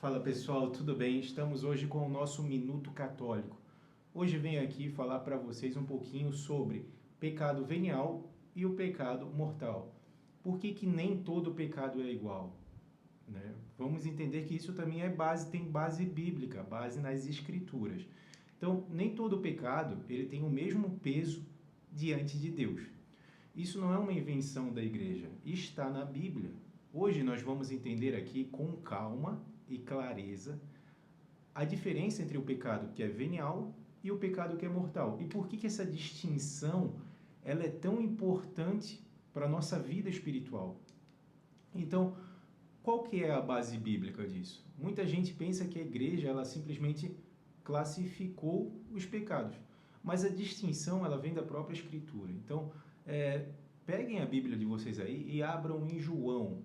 Fala pessoal, tudo bem? Estamos hoje com o nosso Minuto Católico. Hoje venho aqui falar para vocês um pouquinho sobre pecado venial e o pecado mortal. Por que nem todo pecado é igual? Né? Vamos entender que isso também tem base bíblica, base nas escrituras. Então, nem todo pecado ele tem o mesmo peso diante de Deus. Isso não é uma invenção da igreja, está na Bíblia. Hoje nós vamos entender aqui com calma e clareza a diferença entre o pecado que é venial e o pecado que é mortal. E por que essa distinção ela é tão importante para a nossa vida espiritual? Então, qual que é a base bíblica disso? Muita gente pensa que a igreja ela simplesmente classificou os pecados, mas a distinção ela vem da própria Escritura. Então, peguem a Bíblia de vocês aí e abram em João,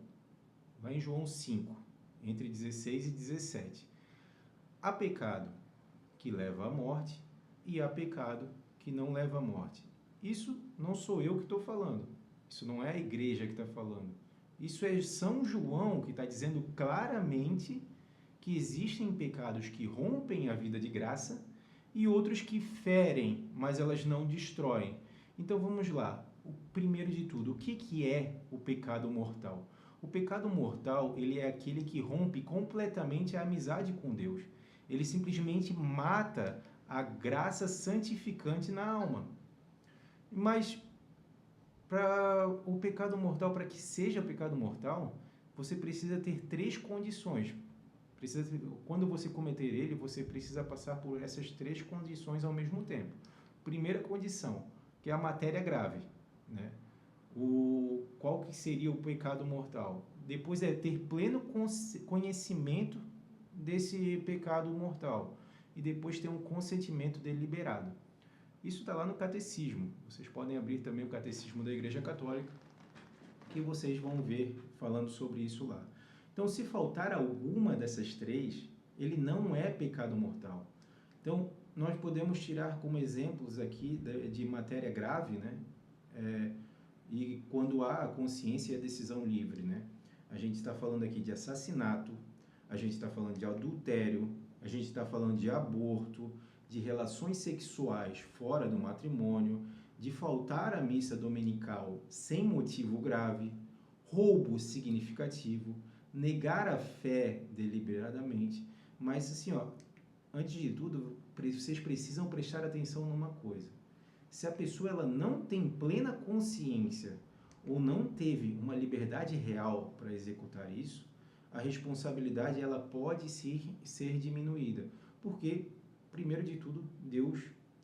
vai em João 5, entre 16 e 17. Há pecado que leva à morte e há pecado que não leva à morte. Isso não sou eu que estou falando, isso não é a igreja que está falando. Isso é São João que está dizendo claramente que existem pecados que rompem a vida de graça e outros que ferem, mas elas não destroem. Então vamos lá. O primeiro de tudo, o que é o pecado mortal? O pecado mortal, ele é aquele que rompe completamente a amizade com Deus. Ele simplesmente mata a graça santificante na alma. Mas para o pecado mortal, para que seja pecado mortal, você precisa ter três condições. Quando você cometer ele, você precisa passar por essas três condições ao mesmo tempo. Primeira condição, que é a matéria grave, né? Qual que seria o pecado mortal? Depois é ter pleno conhecimento desse pecado mortal e depois ter um consentimento deliberado. Isso está lá no Catecismo. Vocês podem abrir também o Catecismo da Igreja Católica, que vocês vão ver falando sobre isso lá. Então, se faltar alguma dessas três, ele não é pecado mortal. Então, nós podemos tirar como exemplos aqui de matéria grave, né? E quando há a consciência e a decisão livre, né? A gente está falando aqui de assassinato, a gente está falando de adultério, a gente está falando de aborto, de relações sexuais fora do matrimônio, de faltar à missa dominical sem motivo grave, roubo significativo, negar a fé deliberadamente. Mas assim, antes de tudo, vocês precisam prestar atenção numa coisa. Se a pessoa ela não tem plena consciência ou não teve uma liberdade real para executar isso, a responsabilidade ela pode ser diminuída. Porque, primeiro de tudo, Deus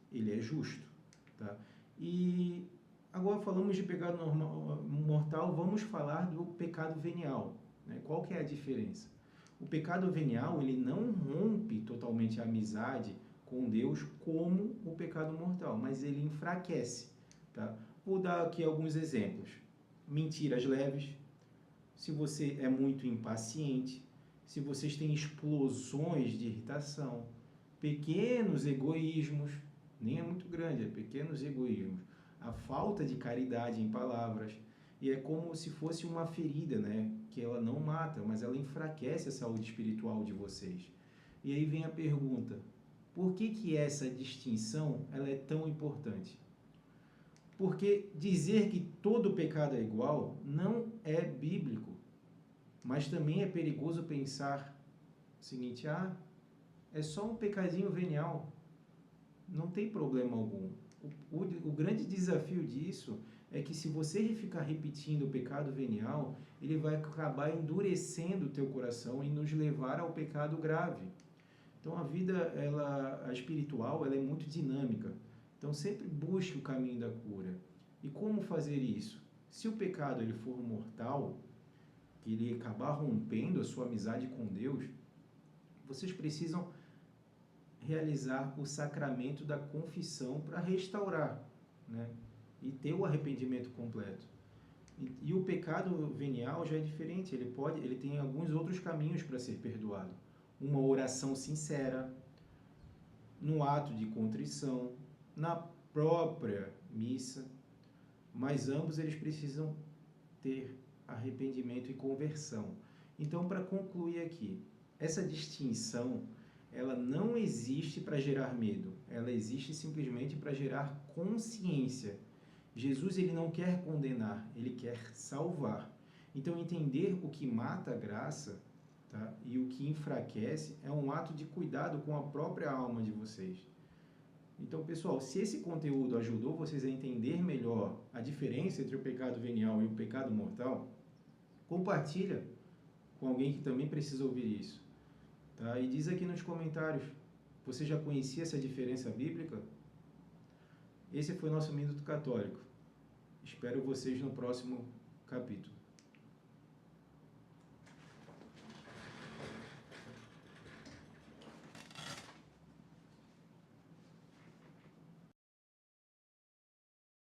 ele é justo. Tá? E agora falamos de pecado mortal, vamos falar do pecado venial. Né? Qual que é a diferença? O pecado venial ele não rompe totalmente a amizade com Deus como o pecado mortal, mas ele enfraquece. Tá? Vou dar aqui alguns exemplos. Mentiras leves, se você é muito impaciente, se vocês têm explosões de irritação, pequenos egoísmos, nem é muito grande, é pequenos egoísmos, a falta de caridade em palavras, e é como se fosse uma ferida, né? Que ela não mata, mas ela enfraquece a saúde espiritual de vocês. E aí vem a pergunta, por que essa distinção ela é tão importante? Porque dizer que todo pecado é igual não é bíblico, mas também é perigoso pensar o seguinte, é só um pecadinho venial, não tem problema algum. O grande desafio disso é que se você ficar repetindo o pecado venial, ele vai acabar endurecendo o teu coração e nos levar ao pecado grave. Então a vida a espiritual ela é muito dinâmica. Então sempre busque o caminho da cura. E como fazer isso? Se o pecado ele for mortal, que ele acabar rompendo a sua amizade com Deus, vocês precisam realizar o sacramento da confissão para restaurar, né? E ter o arrependimento completo. E o pecado venial já é diferente, ele tem alguns outros caminhos para ser perdoado. Uma oração sincera, no ato de contrição, na própria missa, mas ambos eles precisam ter arrependimento e conversão. Então, para concluir aqui, essa distinção, ela não existe para gerar medo, ela existe simplesmente para gerar consciência. Jesus, ele não quer condenar, ele quer salvar. Então, entender o que mata a graça, tá, e o que enfraquece é um ato de cuidado com a própria alma de vocês. Então, pessoal, se esse conteúdo ajudou vocês a entender melhor a diferença entre o pecado venial e o pecado mortal, compartilha com alguém que também precisa ouvir isso. Tá? E diz aqui nos comentários, você já conhecia essa diferença bíblica? Esse foi o nosso Minuto Católico. Espero vocês no próximo capítulo.